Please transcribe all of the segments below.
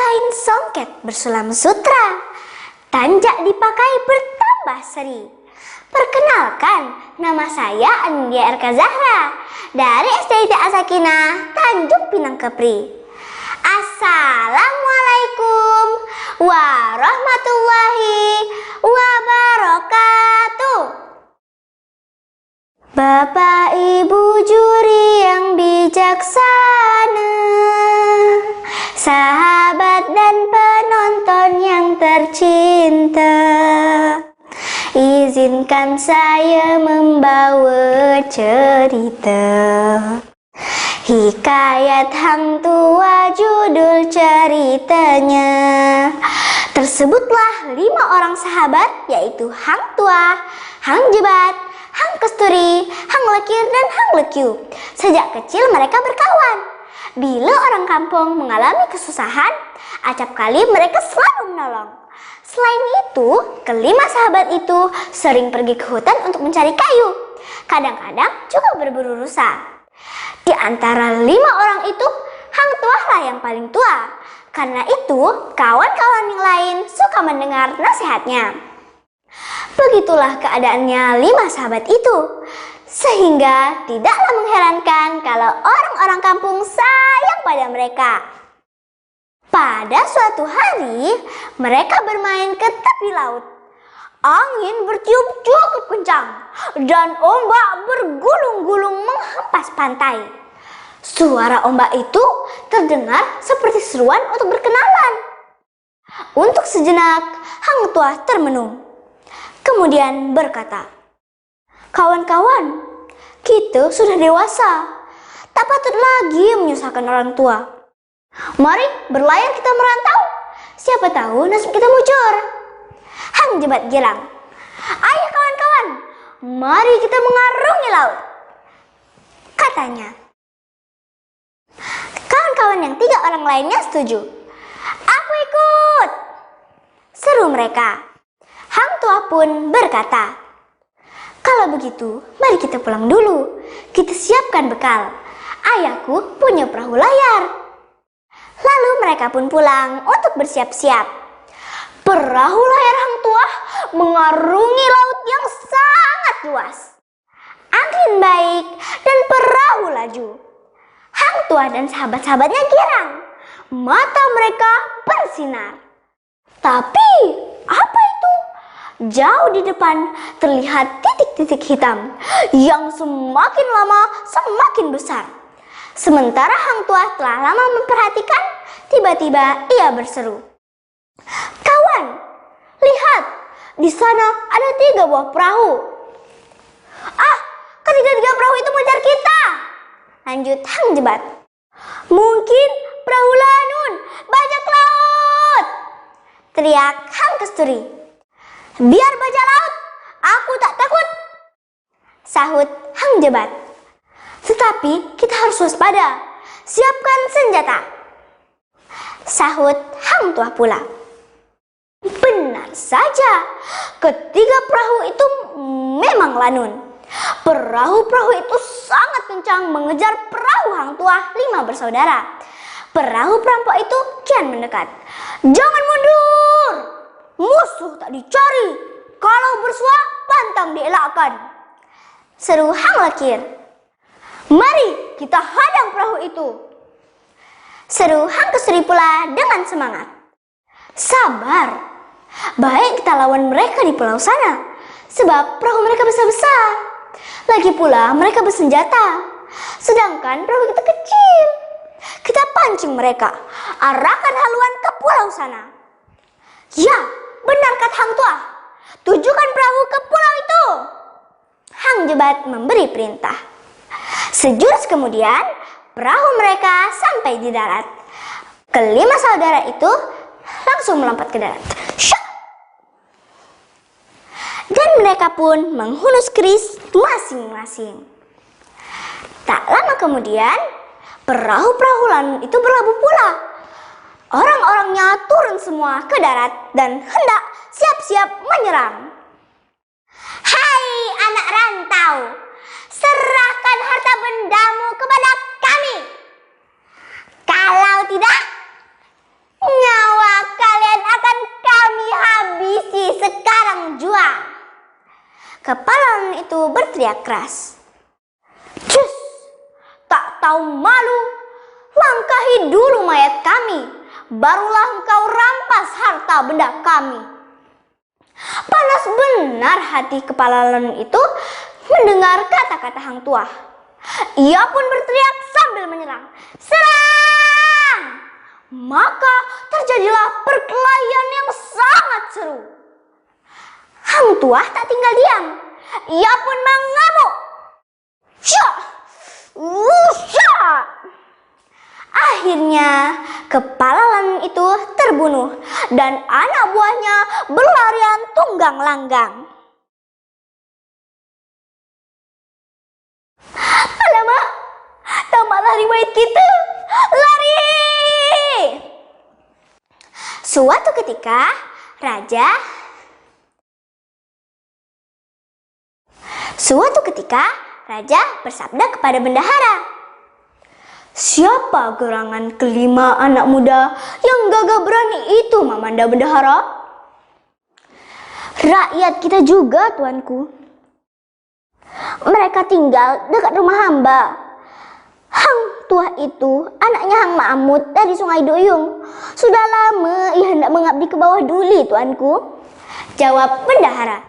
Kain songket bersulam sutra, tanjak dipakai bertambah seri. Perkenalkan, nama saya Anindya RK Zahra dari SDIT As-Sakinah, Tanjung Pinang Kepri. Assalamualaikum warahmatullahi wabarakatuh. Bapak Ibu juri yang bijaksana, sahabat dan penonton yang tercinta, izinkan saya membawa cerita hikayat Hang Tua. Judul ceritanya, tersebutlah 5 orang sahabat, yaitu Hang Tua, Hang Jebat, Hang Kesturi, Hang Lekir, dan Hang Lekyu. Sejak kecil mereka berkawan. Bila orang kampung mengalami kesusahan, acap kali mereka selalu menolong. Selain itu, kelima sahabat itu sering pergi ke hutan untuk mencari kayu. Kadang-kadang juga berburu rusa. Di antara 5 orang itu, Hang Tua lah yang paling tua. Karena itu, kawan-kawan yang lain suka mendengar nasihatnya. Begitulah keadaannya 5 sahabat itu. Sehingga tidaklah mengherankan kalau orang-orang kampung sayang pada mereka. Pada suatu hari, mereka bermain ke tepi laut. Angin bertiup cukup kencang dan ombak bergulung-gulung menghempas pantai. Suara ombak itu terdengar seperti seruan untuk berkenalan. Untuk sejenak, Hang Tua termenung. Kemudian berkata, "Kawan-kawan, kita sudah dewasa. Tak patut lagi menyusahkan orang tua. Mari berlayar kita merantau. Siapa tahu nasib kita mujur." Hang Jebat girang. "Ayo kawan-kawan, mari kita mengarungi laut," katanya. Kawan-kawan yang 3 orang lainnya setuju. "Aku ikut," seru mereka. Hang Tua pun berkata, "Kalau begitu, mari kita pulang dulu. Kita siapkan bekal. Ayahku punya perahu layar." Lalu mereka pun pulang untuk bersiap-siap. Perahu layar Hang Tua mengarungi laut yang sangat luas. Angin baik dan perahu laju. Hang Tua dan sahabat-sahabatnya girang. Mata mereka bersinar. Tapi apa itu? Jauh di depan terlihat titik-titik hitam yang semakin lama semakin besar. Sementara Hang Tua telah lama memperhatikan, tiba-tiba ia berseru, "Kawan, lihat, di sana ada 3 buah perahu." "Ah, ketiga-tiga perahu itu mengejar kita," lanjut Hang Jebat. "Mungkin perahu lanun, bajak laut," teriak Hang Kesturi. "Biar bajak laut, aku tak takut," sahut Hang Jebat. "Tetapi kita harus waspada. Siapkan senjata," sahut Hang Tua pula. Benar saja, ketiga perahu itu memang lanun. Perahu-perahu itu sangat kencang mengejar perahu Hang Tua 5 bersaudara. Perahu perampok itu kian mendekat. "Jangan mundur! Musuh tak dicari. Kalau bersua, pantang dielakkan," seru Hang Lekir. "Mari kita hadang perahu itu," seru Hang Kesturi pula dengan semangat. "Sabar, baik kita lawan mereka di pulau sana, sebab perahu mereka besar-besar. Lagi pula mereka bersenjata, sedangkan perahu kita kecil. Kita pancing mereka, arahkan haluan ke pulau sana." "Ya, benar kata Hang Tua. Tujukan perahu ke pulau itu," Hang Jebat memberi perintah. Sejurus kemudian, perahu mereka sampai di darat. Kelima saudara itu langsung melompat ke darat. Syuk! Dan mereka pun menghunus keris masing-masing. Tak lama kemudian, perahu-perahu lanun itu berlabuh pula. Orang-orangnya turun semua ke darat dan hendak siap-siap menyerang. "Hai anak rantau, serahkan harta bendamu kepada kami. Kalau tidak, nyawa berteriak keras. Cus, tak tahu malu, langkahi dulu mayat kami, barulah engkau rampas harta benda kami. Panas benar hati kepala Lanun itu mendengar kata-kata Hang Tuah. Ia pun berteriak sambil menyerang. Serang! Maka terjadilah perkelahian yang sangat seru. Hang Tuah tak tinggal diam. Ia pun mengamuk. Syak! Syak! Akhirnya kepala Lanun itu terbunuh dan anak buahnya berlarian tunggang langgang. Alamak, tamatlah riwayat kita. Lari! Suatu ketika Raja bersabda kepada bendahara, siapa gerangan kelima anak muda yang gagah berani itu, Mamanda Bendahara? Rakyat kita juga, tuanku. Mereka tinggal dekat rumah hamba. Hang Tuah itu anaknya Hang Ma'amud dari Sungai Duyung. Sudah lama ia hendak mengabdi ke bawah Duli, tuanku, jawab bendahara.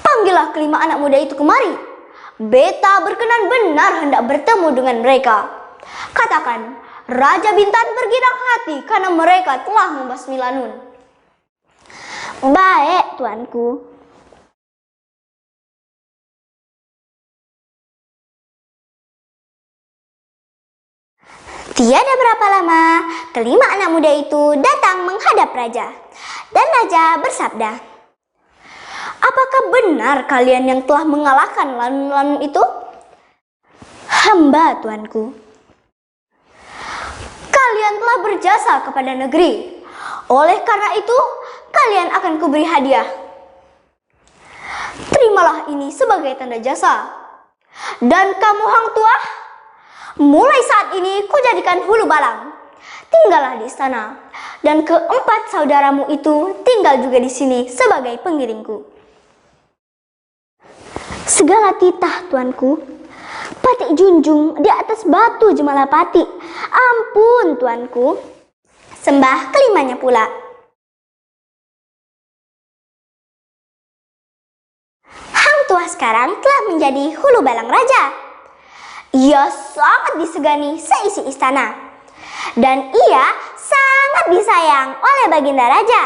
Panggillah kelima anak muda itu kemari. Beta berkenan benar hendak bertemu dengan mereka. Katakan, Raja Bintan bergirang hati karena mereka telah membasmi Lanun. Baik, tuanku. Tiada berapa lama, kelima anak muda itu datang menghadap raja. Dan raja bersabda, apakah benar kalian yang telah mengalahkan Lanun-Lanun itu? Hamba, tuanku. Kalian telah berjasa kepada negeri. Oleh karena itu, kalian akan kuberi hadiah. Terimalah ini sebagai tanda jasa. Dan kamu, Hang Tuah, mulai saat ini kujadikan hulu balang. Tinggallah di istana. Dan keempat saudaramu itu tinggal juga di sini sebagai pengiringku. Segala titah, tuanku. Patik junjung di atas batu Jemalapati. Ampun, tuanku. Sembah kelimanya pula. Hang Tuah sekarang telah menjadi hulu balang raja. Ia sangat disegani seisi istana. Dan ia sangat disayang oleh baginda raja.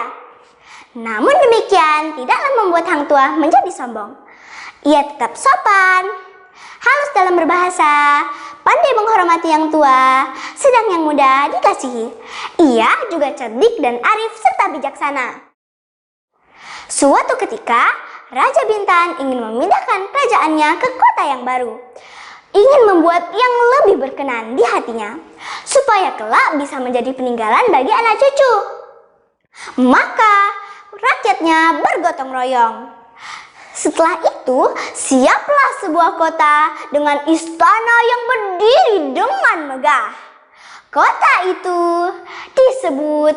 Namun demikian tidaklah membuat Hang Tuah menjadi sombong. Ia tetap sopan, halus dalam berbahasa, pandai menghormati yang tua, sedang yang muda dikasihi. Ia juga cerdik dan arif serta bijaksana. Suatu ketika, Raja Bintan ingin memindahkan kerajaannya ke kota yang baru. Ingin membuat yang lebih berkenan di hatinya, supaya kelak bisa menjadi peninggalan bagi anak cucu. Maka, rakyatnya bergotong royong. Setelah itu, siaplah sebuah kota dengan istana yang berdiri dengan megah. Kota itu disebut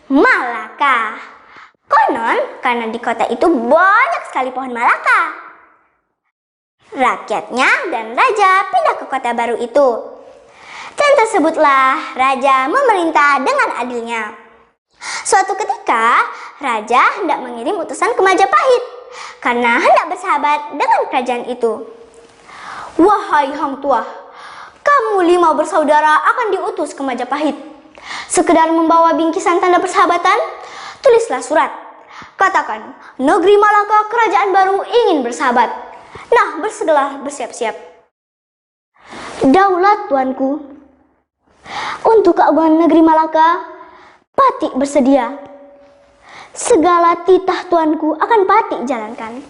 Malaka. Konon, karena di kota itu banyak sekali pohon Malaka. Rakyatnya dan raja pindah ke kota baru itu. Dan tersebutlah raja memerintah dengan adilnya. Suatu ketika, raja hendak mengirim utusan ke Majapahit karena hendak bersahabat dengan kerajaan itu. Wahai Hang Tuah, kamu 5 bersaudara akan diutus ke Majapahit. Sekedar membawa bingkisan tanda persahabatan, tulislah surat. Katakan, negeri Malaka kerajaan baru ingin bersahabat. Nah, bersegeralah bersiap-siap. Daulat, tuanku. Untuk keagungan negeri Malaka, Patik bersedia. Segala titah tuanku akan Patik jalankan.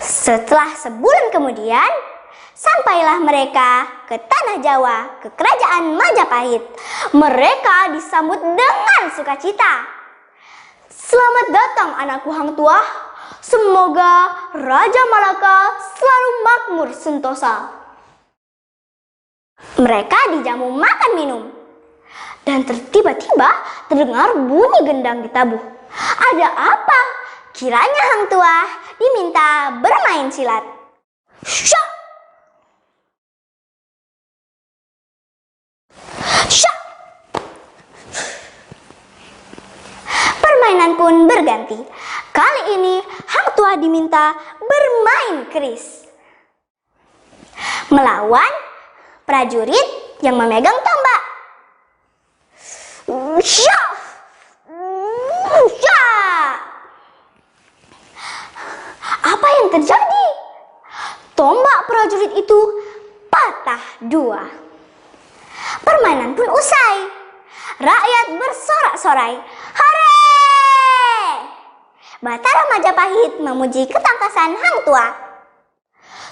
Setelah sebulan kemudian, sampailah mereka ke tanah Jawa, ke kerajaan Majapahit. Mereka disambut dengan sukacita. Selamat datang anakku Hang Tuah. Semoga Raja Malaka selalu makmur sentosa. Mereka dijamu makan minum. Dan tiba-tiba terdengar bunyi gendang ditabuh. Ada apa? Kiranya Hang Tua diminta bermain silat. Syak! Syak! Permainan pun berganti. Kali ini Hang Tua diminta bermain keris melawan prajurit yang memegang tombak. Syak! Syak! Apa yang terjadi? Tombak prajurit itu patah dua. Permainan pun usai. Rakyat bersorak-sorai. Hore! Batara Majapahit memuji ketangkasan Hang Tua.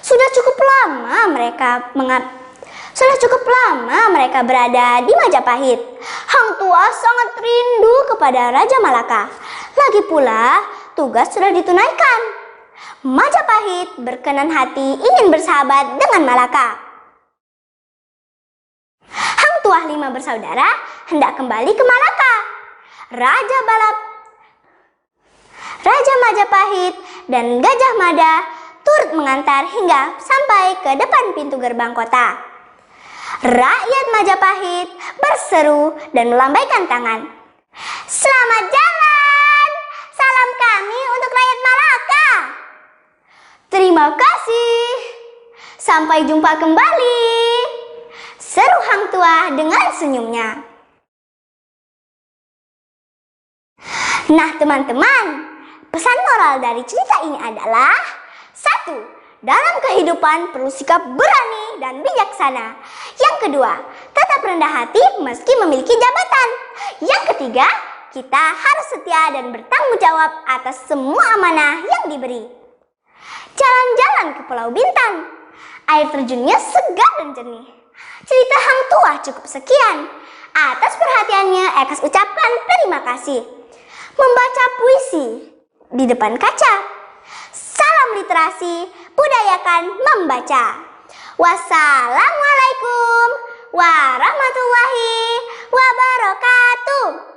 Sudah cukup lama mereka berada di Majapahit. Hang Tua sangat rindu kepada Raja Malaka. Lagi pula, tugas sudah ditunaikan. Majapahit berkenan hati ingin bersahabat dengan Malaka. Hang Tuah 5 bersaudara hendak kembali ke Malaka. Raja Majapahit dan Gajah Mada turut mengantar hingga sampai ke depan pintu gerbang kota. Rakyat Majapahit berseru dan melambaikan tangan. Selamat jalan! Salam kami untuk rakyat Malaka. Terima kasih. Sampai jumpa kembali. Seru Hang Tua dengan senyumnya. Nah teman-teman, pesan moral dari cerita ini adalah 1. Dalam kehidupan perlu sikap berani dan bijaksana. Yang kedua, tetap rendah hati meski memiliki jabatan. Yang ketiga, kita harus setia dan bertanggung jawab atas semua amanah yang diberi. Jalan-jalan ke Pulau Bintan. Air terjunnya segar dan jernih. Cerita Hang Tua cukup sekian. Atas perhatiannya, Ekas ucapkan terima kasih. Membaca puisi di depan kaca. Salam literasi, budayakan membaca. Wassalamualaikum warahmatullahi wabarakatuh.